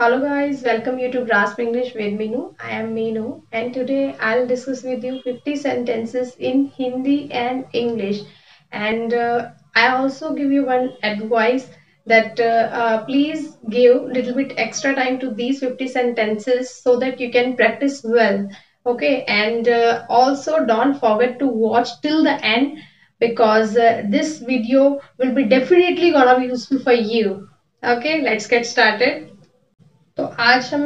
Hello guys, welcome you to Grasp English with Meenu. I am Meenu and today I'll discuss with you 50 sentences in Hindi and English. And I also give you one advice that please give little bit extra time to these 50 sentences so that you can practice well. Okay, and also don't forget to watch till the end because this video will be definitely gonna be useful for you. Okay, let's get started. तो आज हम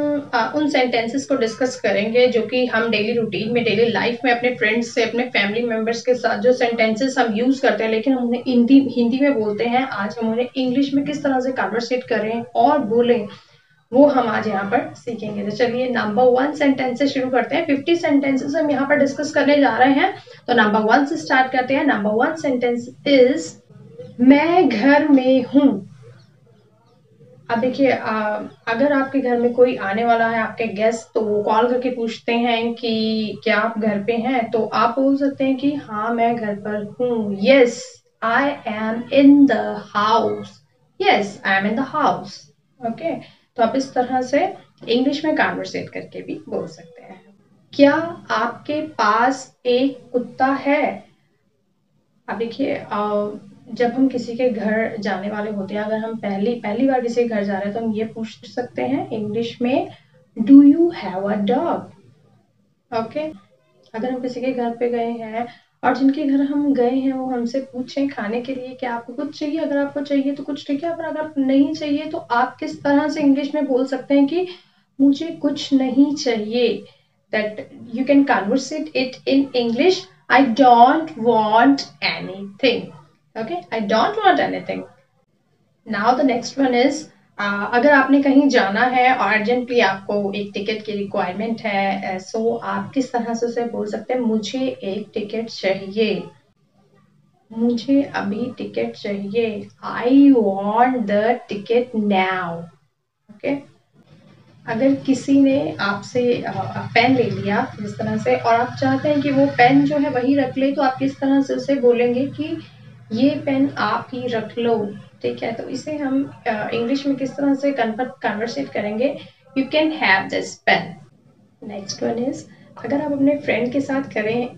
उन sentences को discuss करेंगे जो कि हम daily routine में डेली लाइफ में अपने फ्रेंड्स से अपने फैमिली मेंबर्स के साथ जो सेंटेंसेस हम यूज करते हैं लेकिन हम उन्हें हिंदी में बोलते हैं। आज हम उन्हें इंग्लिश में किस तरह से कन्वर्सेट करें और बोलें वो हम आज यहाँ पर सीखेंगे। तो चलिए नंबर 1 सेंटेंस से शुरू करते हैं। 50 सेंटेंसेस हम यहाँ पर डिस्कस करने जा रहे हैं। तो नंबर 1 से स्टार्ट करते हैं। नंबर 1 सेंटेंस इज मैं घर में हूँ। अब देखिए अगर आपके घर में कोई आने वाला है आपके गेस्ट तो वो कॉल करके पूछते हैं कि क्या आप घर पे हैं, तो आप बोल सकते हैं कि हाँ मैं घर पर हूँ। Yes I am in the house. Yes I am in the house. Okay, तो आप इस तरह से इंग्लिश में कन्वर्सेट करके भी बोल सकते हैं। क्या आपके पास एक कुत्ता है? अब देखिए जब हम किसी के घर जाने वाले होते हैं, अगर हम पहली बार किसी के घर जा रहे हैं तो हम ये पूछ सकते हैं इंग्लिश में, do you have a dog? Okay, अगर हम किसी के घर पे गए हैं और जिनके घर हम गए हैं वो हमसे पूछें खाने के लिए क्या आपको कुछ चाहिए, अगर आपको चाहिए तो कुछ ठीक है, पर अगर नहीं चाहिए तो आप किस तरह से इंग्लिश में बोल सकते हैं कि मुझे कुछ नहीं चाहिए। That you can conversate it in English, I don't want anything. Okay, I don't want anything. Now the next one is अगर आपने कहीं जाना है और अर्जेंटली आपको एक टिकट की रिक्वायरमेंट है, सो आप किस तरह से उसे बोल सकते हैं, मुझे एक टिकट चाहिए। मुझे अभी टिकट चाहिए। I want the ticket now. Okay. अगर किसी ने आपसे पेन ले लिया जिस तरह से और आप चाहते हैं कि वो पेन जो है वही रख ले, तो आप किस तरह से उसे बोलेंगे कि ये पेन आप ही रख लो। ठीक है, तो इसे हम इंग्लिश में किस तरह से कन्वर्सेट करेंगे, you can have this pen. Next one is अगर आप अपने फ्रेंड के साथ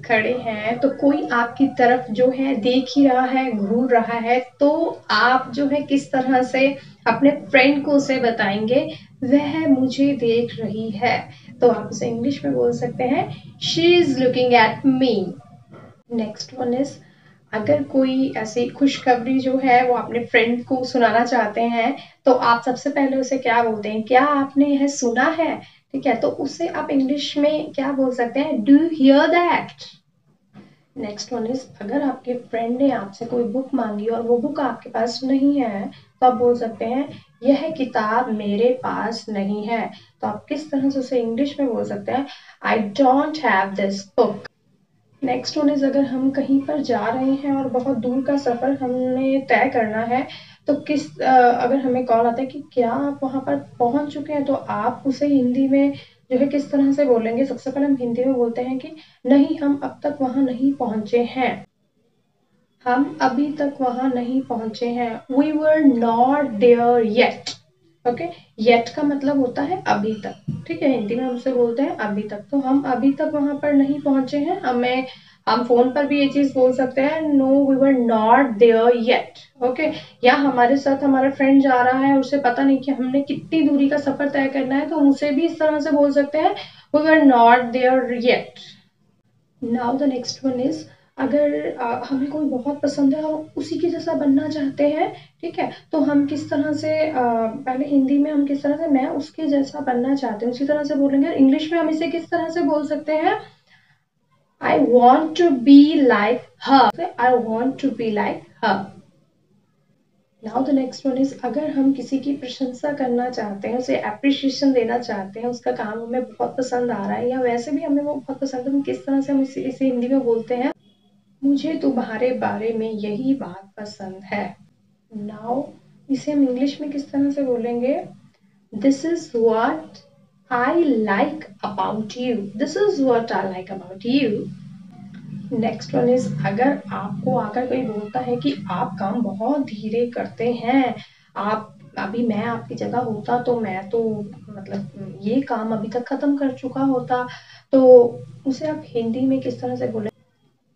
खड़े हैं तो कोई आपकी तरफ जो है देख ही रहा है, घूर रहा है, तो आप जो है किस तरह से अपने फ्रेंड को उसे बताएंगे वह मुझे देख रही है। तो आप उसे इंग्लिश में बोल सकते हैं she is looking at me. Next one is अगर कोई ऐसी खुशखबरी जो है वो अपने फ्रेंड को सुनाना चाहते हैं तो आप सबसे पहले उसे क्या बोलते हैं, क्या आपने यह सुना है? ठीक है, तो उसे आप इंग्लिश में क्या बोल सकते हैं, do you here that? Next one is अगर आपके फ्रेंड ने आपसे कोई बुक मांगी और वो बुक आपके पास नहीं है तो आप बोल सकते हैं यह किताब मेरे पास नहीं है। तो आप किस तरह से उसे इंग्लिश में बोल सकते हैं, I don't have this book. Next one is अगर हम कहीं पर जा रहे हैं और बहुत दूर का सफर हमने तय करना है तो अगर हमें कॉल आता है कि क्या आप वहां पर पहुंच चुके हैं, तो आप उसे हिंदी में जो है किस तरह से बोलेंगे। सबसे पहले हम हिंदी में बोलते हैं कि नहीं हम अब तक वहां नहीं पहुंचे हैं। हम अभी तक वहां नहीं पहुंचे हैं, we were not there yet. Okay, yet का मतलब होता है अभी तक। ठीक है, हिंदी में हम उसे बोलते हैं अभी तक। तो हम अभी तक वहां पर नहीं पहुंचे हैं। हम फोन पर भी ये चीज बोल सकते हैं, no we were not there yet. Okay, या हमारे साथ हमारा फ्रेंड जा रहा है, उसे पता नहीं कि हमने कितनी दूरी का सफर तय करना है, तो उसे भी इस तरह से बोल सकते हैं, we were not there yet. Now the next one is अगर हमें कोई बहुत पसंद है और उसी के जैसा बनना चाहते हैं, ठीक है, तो हम किस तरह से पहले हिंदी में हम किस तरह से मैं उसके जैसा बनना चाहते हैं उसी तरह से बोलेंगे। इंग्लिश में हम इसे किस तरह से बोल सकते हैं, I want to be like her. I want to be like her. Now the next one is अगर हम किसी की प्रशंसा करना चाहते हैं, उसे अप्रिशिएशन देना चाहते हैं, उसका काम हमें बहुत पसंद आ रहा है या वैसे भी हमें वो बहुत पसंद है, हम किस तरह से हम इसे हिंदी में बोलते हैं, मुझे तुम्हारे बारे में यही बात पसंद है। नाउ इसे हम इंग्लिश में किस तरह से बोलेंगे, this is what I like about you. This is what I like about you. Next one is अगर आपको आकर कोई बोलता है कि आप काम बहुत धीरे करते हैं, आप अभी मैं आपकी जगह होता तो मैं तो मतलब ये काम अभी तक खत्म कर चुका होता। तो उसे आप हिंदी में किस तरह से बोले,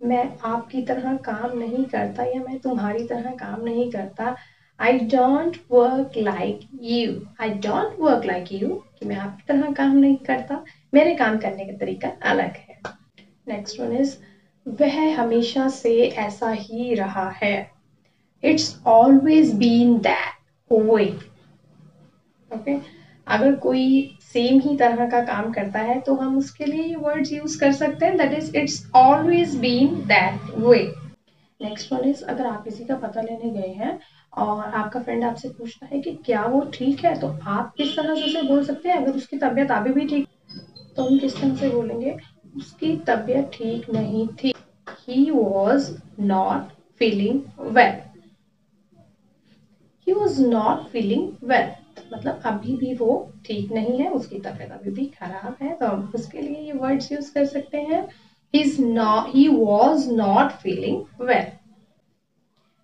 मैं आपकी तरह काम नहीं करता या मैं तुम्हारी तरह काम नहीं करता। I don't work like you, I don't work like you, कि मैं आपकी तरह काम नहीं करता, मेरे काम करने का तरीका अलग है। नेक्स्ट वन इज वह हमेशा से ऐसा ही रहा है। It's always been that way. Okay, अगर कोई सेम ही तरह का काम करता है तो हम उसके लिए ये वर्ड्स यूज कर सकते हैं, that is it's always been that way. Next one is अगर आप किसी का पता लेने गए हैं और आपका फ्रेंड आपसे पूछता है कि क्या वो ठीक है, तो आप किस तरह से उसे बोल सकते हैं अगर उसकी तबीयत अभी भी ठीक, तो हम किस तरह से बोलेंगे, उसकी तबीयत ठीक नहीं थी, he was not feeling well, he was not feeling well, मतलब अभी भी वो ठीक नहीं है, उसकी तबीयत अभी भी खराब है, तो हम उसके लिए ये वर्ड्स यूज कर सकते हैं, he was not feeling well।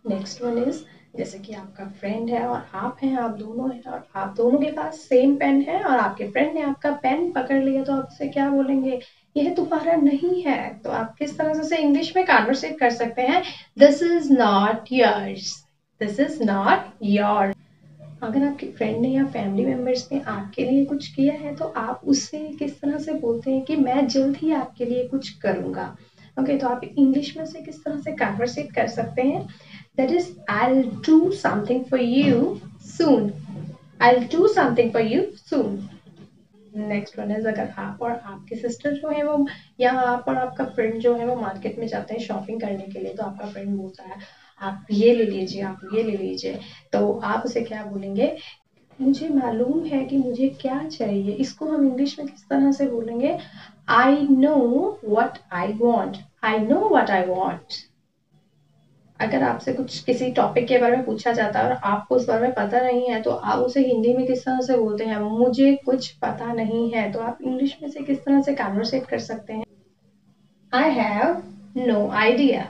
Next one is जैसे कि आपका फ्रेंड है और आप हैं, आप दोनों हैं और आप दोनों के पास सेम पेन है और आपके फ्रेंड ने आपका पेन पकड़ लिया, तो आप उसे क्या बोलेंगे, यह तुम्हारा नहीं है। तो आप किस तरह से उसे इंग्लिश में कन्वर्सेट कर सकते हैं, this is not yours, this is not your. अगर आपके फ्रेंड ने या फैमिली मेंबर्स ने आपके लिए कुछ किया है तो आप उससे किस तरह से बोलते हैं कि मैं जल्द ही आपके लिए कुछ करूंगा। ओके, तो आप इंग्लिश में से किस तरह से कन्वर्सेट कर सकते हैं, that is I'll do something for you soon, I'll do something for you soon। Next one is अगर आप और आपके सिस्टर जो है वो, या आप और आपका फ्रेंड जो है वो मार्केट में जाते हैं शॉपिंग करने के लिए, तो आपका फ्रेंड बोलता है आप ये ले लीजिए, आप ये ले लीजिए, तो आप उसे क्या बोलेंगे, मुझे मालूम है कि मुझे क्या चाहिए। इसको हम इंग्लिश में किस तरह से बोलेंगे, I know what I want, I know what I want. अगर आपसे कुछ किसी टॉपिक के बारे में पूछा जाता है और आपको उस बारे में पता नहीं है, तो आप उसे हिंदी में किस तरह से बोलते हैं, मुझे कुछ पता नहीं है, तो आप इंग्लिश में से किस तरह से कन्वर्सेट कर सकते हैं, आई हैव नो आइडिया।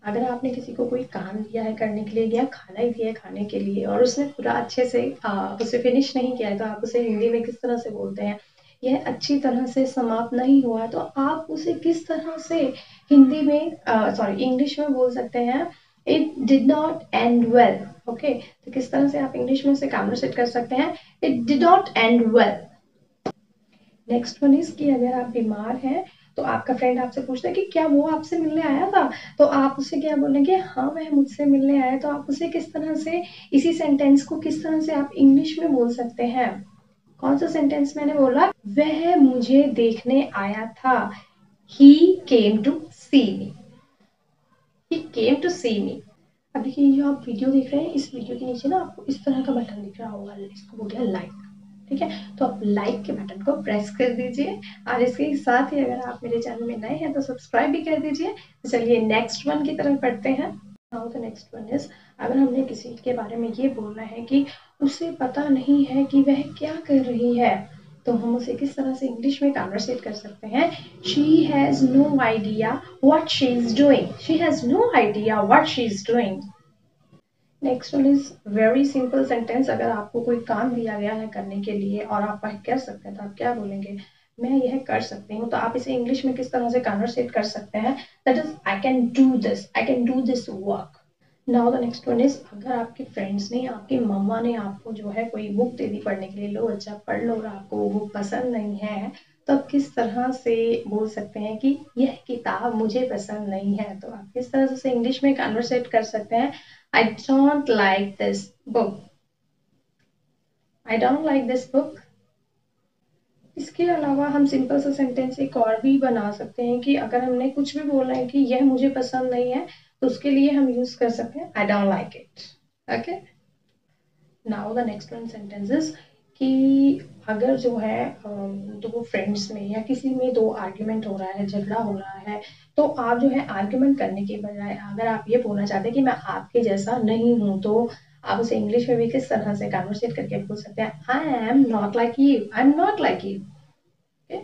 अगर आपने किसी को कोई काम दिया है करने के लिए या खाना ही दिया है खाने के लिए और उसने पूरा अच्छे से उसे फिनिश नहीं किया है, तो आप उसे हिंदी में किस तरह से बोलते हैं, यह अच्छी तरह से समाप्त नहीं हुआ, तो आप उसे किस तरह से हिंदी में सॉरी इंग्लिश में बोल सकते हैं, it did not and well. Okay, तो किस तरह से आप इंग्लिश में उसे कन्वर्सेट कर सकते हैं, it did not and well. Next one is कि अगर आप बीमार हैं तो आपका फ्रेंड आपसे पूछता है कि क्या वो आपसे मिलने आया था, तो आप उसे क्या बोलेंगे, हाँ वह मुझसे मिलने आया, तो आप उसे किस तरह से, इसी सेंटेंस को किस तरह से आप इंग्लिश में बोल सकते हैं, कौन सा सेंटेंस मैंने बोला, वह मुझे देखने आया था, ही came to C me, he came to सी मी। अब देखिए जो आप वीडियो देख रहे हैं, इस वीडियो के नीचे ना आपको इस तरह का बटन दिख रहा होगा, इसको बोलते हैं लाइक। ठीक है, तो आप लाइक के बटन को प्रेस कर दीजिए और इसके साथ ही अगर आप मेरे चैनल में नए हैं तो सब्सक्राइब भी कर दीजिए। तो चलिए नेक्स्ट वन की तरफ बढ़ते हैं। Now the next one is अगर हमने किसी के बारे में ये बोलना है कि उसे पता नहीं है कि वह क्या कर रही है, तो हम उसे किस तरह से इंग्लिश में कन्वर्सेट कर सकते हैं, she has no idea what she is doing, she has no idea what she is doing. Next one is very simple sentence, अगर आपको कोई काम दिया गया है करने के लिए और आप वह कर सकते हैं, तो आप क्या बोलेंगे, मैं यह कर सकती हूँ, तो आप इसे इंग्लिश में किस तरह से कन्वर्सेट कर सकते हैं, that is I can do this, I can do this work. Now the next one is अगर आपके फ्रेंड्स ने, आपकी मम्मा ने आपको जो है कोई बुक दे दी पढ़ने के लिए, लो बच्चा पढ़ लो, और आपको वो बुक पसंद नहीं है, तो आप किस तरह से बोल सकते हैं कि यह किताब मुझे पसंद नहीं है, तो आप किस तरह से इंग्लिश में कन्वर्सेट कर सकते हैं, I don't like this book, I don't like this book. इसके अलावा हम सिंपल सा सेंटेंस एक और भी बना सकते हैं कि अगर हमने कुछ भी बोला है कि यह मुझे पसंद नहीं है, तो उसके लिए हम यूज कर सकते हैं I don't like it. Okay, now the next one sentences कि अगर जो है दो फ्रेंड्स में या किसी में दो आर्ग्यूमेंट हो रहा है, झगड़ा हो रहा है, तो आप जो है आर्ग्यूमेंट करने के बजाय अगर आप ये बोलना चाहते हैं कि मैं आपके जैसा नहीं हूँ, तो आप उसे इंग्लिश में भी किस तरह से कन्वर्सेट करके बोल सकते हैं, I am not like you, I am not like you.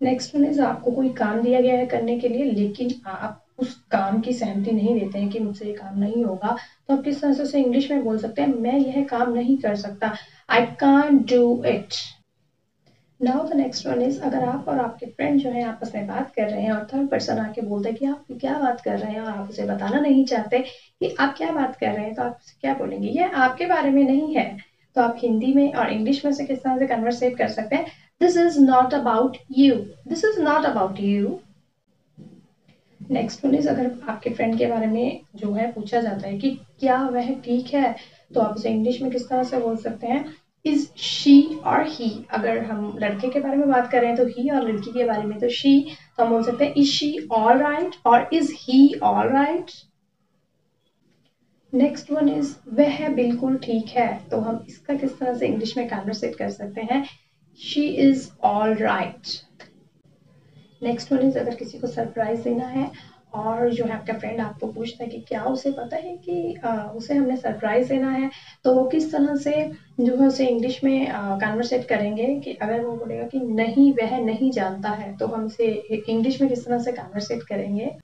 Next one is आपको कोई काम दिया गया है करने के लिए, लेकिन आप उस काम की सहमति नहीं देते हैं कि मुझसे ये काम नहीं होगा, तो आप किस तरह से उसे इंग्लिश में बोल सकते हैं, मैं यह काम नहीं कर सकता, I can't do it. Now the next one is, अगर आप और आपके फ्रेंड जो है आपस में बात कर रहे हैं और थर्ड पर्सन आके बोलता है कि आप क्या बात कर रहे हैं और आप उसे बताना नहीं चाहते कि आप क्या बात कर रहे हैं, तो आप क्या बोलेंगे, ये आपके बारे में नहीं है। तो आप हिंदी में और इंग्लिश में से किस तरह से कन्वर्सेट कर सकते हैं, this is not about you, this is not about you. Next one is, अगर आपके फ्रेंड के बारे में जो है पूछा जाता है कि क्या वह ठीक है, तो आप उसे इंग्लिश में किस तरह से बोल सकते हैं, इज शी और ही। अगर हम लड़के के बारे में बात कर रहे हैं तो ही, और लड़की के बारे में तो शी, तो हम बोल सकते हैं इज शी ऑल राइट और is he all right. Next one is, वह बिल्कुल ठीक है, तो हम इसका किस तरह से इंग्लिश में कन्वर्सेट कर सकते हैं, she is all right. Next one is, अगर किसी को सरप्राइज देना है और जो है आपका फ्रेंड आपको पूछता है कि क्या उसे पता है कि उसे हमने सरप्राइज देना है, तो वो किस तरह से जो है उसे इंग्लिश में कन्वर्सेट करेंगे, कि अगर वो बोलेगा कि नहीं वह नहीं जानता है, तो हम उसे इंग्लिश में किस तरह से कन्वर्सेट करेंगे,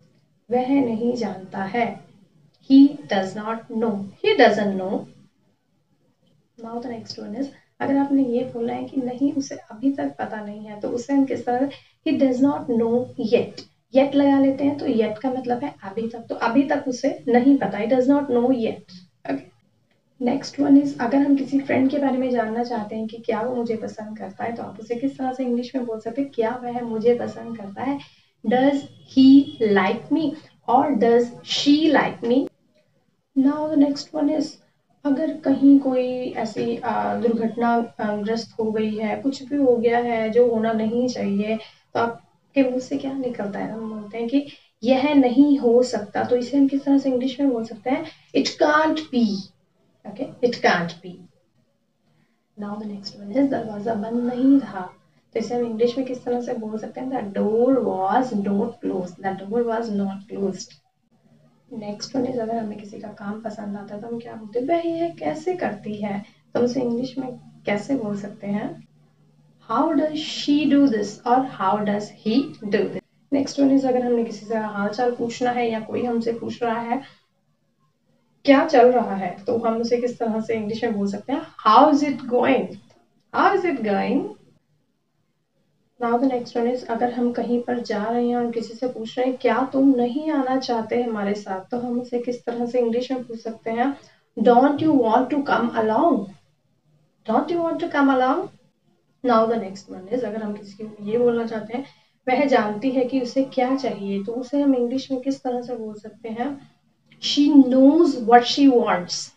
वह नहीं जानता है, he does not know, he doesn't know। Now the next one is, अगर आपने ये बोला है कि नहीं उसे अभी तक पता नहीं है, तो उसे हम किस तरह, he does not know yet, yet लगा लेते हैं, तो yet का मतलब है अभी तक, तो अभी तक उसे नहीं पता, he does not know yet। Okay, next one is, अगर हम किसी फ्रेंड के बारे में जानना चाहते हैं कि क्या वो मुझे पसंद करता है, तो आप उसे किस तरह से इंग्लिश में बोल सकते हैं, क्या वह मुझे पसंद करता है, डज ही लाइक मी और does she like me. Now the next one is, अगर कहीं कोई ऐसी दुर्घटना ग्रस्त हो गई है, कुछ भी हो गया है जो होना नहीं चाहिए, तो आपके मुंह से क्या निकलता है, हम बोलते हैं कि यह नहीं हो सकता, तो इसे हम किस तरह से इंग्लिश में बोल सकते हैं, it can't be. Okay, it can't be. Now the next one is, दरवाजा बंद नहीं था, तो इसे हम इंग्लिश में किस तरह से बोल सकते हैं, the door was not close, the door was not closed. Next one is, अगर हमें किसी का काम पसंद आता है तो हम क्या बोलते हैं, वह यह कैसे करती है, तो हम उसे इंग्लिश में कैसे बोल सकते हैं, how does she do this और how does he do this. Next one is, अगर हमने किसी से हाल चाल पूछना है या कोई हमसे पूछ रहा है क्या चल रहा है, तो हम उसे किस तरह से इंग्लिश में बोल सकते हैं, how is it going, how is it going. Now the next one is, अगर हम कहीं पर जा रहे हैं और किसी से पूछ रहे हैं क्या तुम नहीं आना चाहते हमारे साथ, तो हम उसे किस तरह से इंग्लिश में पूछ सकते हैं, don't you want to come along, don't you want to come along. Now the next one is, अगर हम किसी को ये बोलना चाहते हैं वह जानती है कि उसे क्या चाहिए, तो उसे हम इंग्लिश में किस तरह से बोल सकते हैं, she knows what she wants.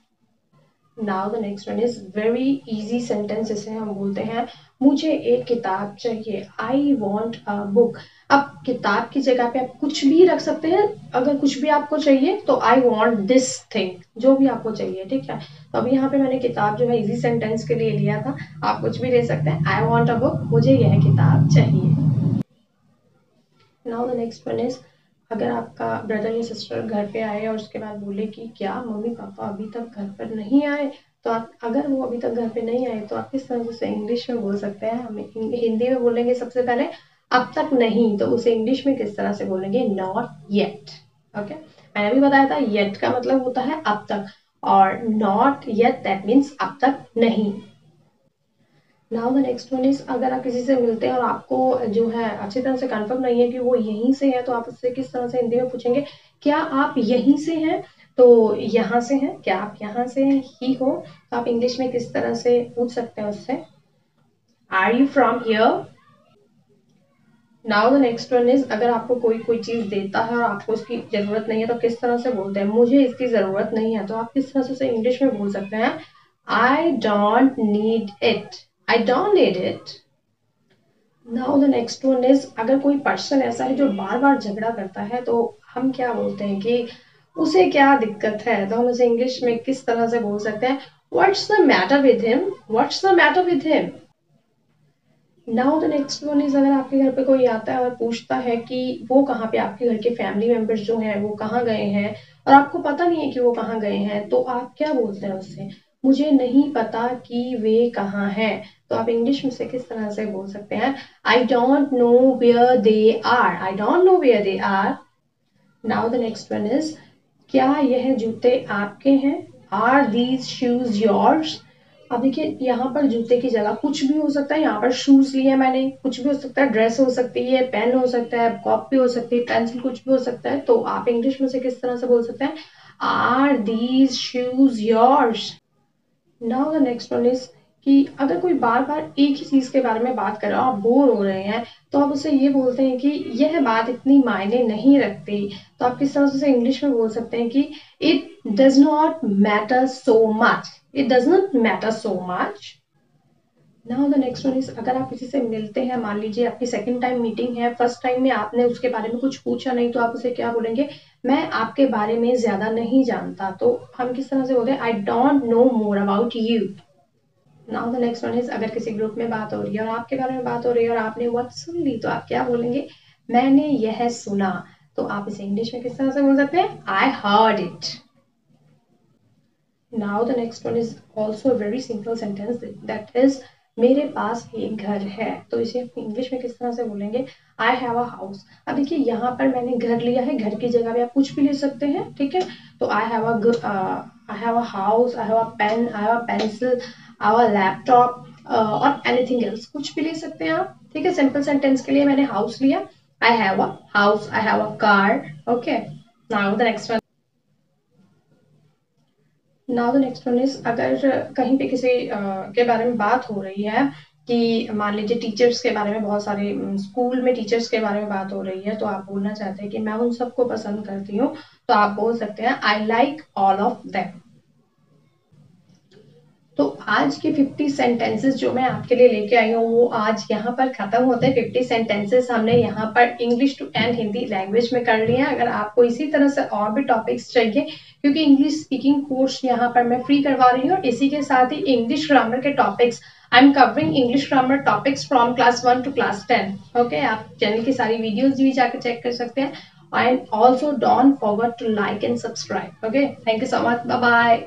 Now the next one is very easy sentence, इसे हम बोलते हैं मुझे एक किताब चाहिए, आई वॉन्ट अ बुक। अब किताब की जगह पे आप कुछ भी रख सकते हैं, अगर कुछ भी आपको चाहिए तो आई वॉन्ट दिस थिंग, जो भी आपको चाहिए, ठीक है। तो अभी यहाँ पे मैंने किताब जो है इजी सेंटेंस के लिए लिया था, आप कुछ भी ले सकते हैं, आई वॉन्ट अ बुक, मुझे यह किताब चाहिए। Now the next one is, अगर आपका ब्रदर या सिस्टर घर पे आए और उसके बाद बोले कि क्या मम्मी पापा अभी तक घर पर नहीं आए, तो आप, अगर वो अभी तक घर पे नहीं आए, तो आप किस तरह से इंग्लिश में बोल सकते हैं, हम हिंदी में बोलेंगे सबसे पहले अब तक नहीं, तो उसे इंग्लिश में किस तरह से बोलेंगे, नॉट येट। ओके, मैंने भी बताया था येट का मतलब होता है अब तक, और नॉट येट दैट मीन्स अब तक नहीं। Now the next one is, अगर आप किसी से मिलते हैं और आपको जो है अच्छी तरह से कंफर्म नहीं है कि वो यहीं से है, तो आप उससे किस तरह से हिंदी में पूछेंगे, क्या आप यहीं से हैं, तो यहाँ से हैं, क्या आप यहाँ से ही हो, तो आप इंग्लिश में किस तरह से पूछ सकते हैं उससे, are you from here. Now the next one is, अगर आपको कोई कोई चीज देता है और आपको उसकी जरूरत नहीं है, तो किस तरह से बोलते हैं, मुझे इसकी जरूरत नहीं है, तो आप किस तरह से इंग्लिश में बोल सकते हैं, I don't need it, I don't need it. Now the next one is, अगर कोई पर्सन ऐसा है जो बार बार झगड़ा करता है, तो हम क्या बोलते हैं कि उसे क्या दिक्कत है, तो हम उसे इंग्लिश में किस तरह से बोल सकते हैं, what's the matter with him, what's the matter with him. Now the next one is, अगर आपके घर पे कोई आता है और पूछता है कि वो कहाँ पे, आपके घर के फैमिली मेंबर्स जो हैं वो कहाँ गए हैं, और आपको पता नहीं है कि वो कहाँ गए हैं, तो आप क्या बोलते हैं उससे, मुझे नहीं पता कि वे कहाँ हैं, तो आप इंग्लिश में से किस तरह से बोल सकते हैं, I don't know where they are, I don't know where they are. Now the next one is, क्या यह जूते आपके हैं? Are these shoes yours? अब देखिए यहाँ पर जूते की जगह कुछ भी हो सकता है, यहाँ पर शूज लिए मैंने, कुछ भी हो सकता है, ड्रेस हो सकती है, पेन हो सकता है, कॉपी हो सकती है, पेंसिल, कुछ भी हो सकता है। तो आप इंग्लिश में से किस तरह से बोल सकते हैं? Are these shoes yours? Now the next one is कि अगर कोई बार बार एक ही चीज के बारे में बात कर रहा है, आप बोर हो रहे हैं, तो आप उसे ये बोलते हैं कि यह बात इतनी मायने नहीं रखती। तो आप किस तरह से इंग्लिश में बोल सकते हैं कि it does not matter so much, it does not matter so much. Now the next one is, अगर आप किसी से मिलते हैं, मान लीजिए आपकी सेकंड टाइम मीटिंग है, फर्स्ट टाइम में आपने उसके बारे में कुछ पूछा नहीं, तो आप उसे क्या बोलेंगे? मैं आपके बारे में ज्यादा नहीं जानता। तो हम किस तरह से बोलते हैं? I don't no more about you. Now the next one is, अगर किसी ग्रुप में बात हो रही है और आपके बारे में बात हो रही है और आपने वर्ड सुन ली, तो आप क्या बोलेंगे? मैंने यह सुना। तो आप इसे इंग्लिश में किस तरह से बोल सकते हैं? I heard it. Now the next one is also very simple sentence, that is मेरे पास एक घर है। तो इसे इंग्लिश में किस तरह से बोलेंगे? आई हैव अ हाउस। अब देखिए यहाँ पर मैंने घर लिया है, घर की जगह पे आप कुछ भी ले सकते हैं, ठीक है? तो I have a house, I have a pen, I have a pencil, our laptop और एनीथिंग एल्स, कुछ भी ले सकते हैं आप, ठीक है? सिंपल सेंटेंस के लिए मैंने हाउस लिया, आई have a house, I have a car. Okay, now the next one. Now the next one is, अगर कहीं पे किसी के बारे में बात हो रही है, कि मान लीजिए टीचर्स के बारे में, बहुत सारे स्कूल में टीचर्स के बारे में बात हो रही है, तो आप बोलना चाहते हैं कि मैं उन सबको पसंद करती हूँ, तो आप बोल सकते हैं I like all of them. तो आज के 50 सेंटेंसेस जो मैं आपके लिए लेके आई हूँ, वो आज यहाँ पर खत्म होते हैं। 50 सेंटेंसेस हमने यहाँ पर English to and Hindi language में कर लिए हैं। अगर आपको इसी तरह से और भी टॉपिक्स चाहिए, क्योंकि इंग्लिश स्पीकिंग कोर्स यहाँ पर मैं फ्री करवा रही हूँ, और इसी के साथ ही इंग्लिश ग्रामर के topics, I am covering English grammar topics from class 1 to class 10। Okay, आप चैनल की सारी वीडियोज भी जाकर चेक कर सकते हैं। And also don't forget to like and subscribe. Okay, thank you so much, bye bye.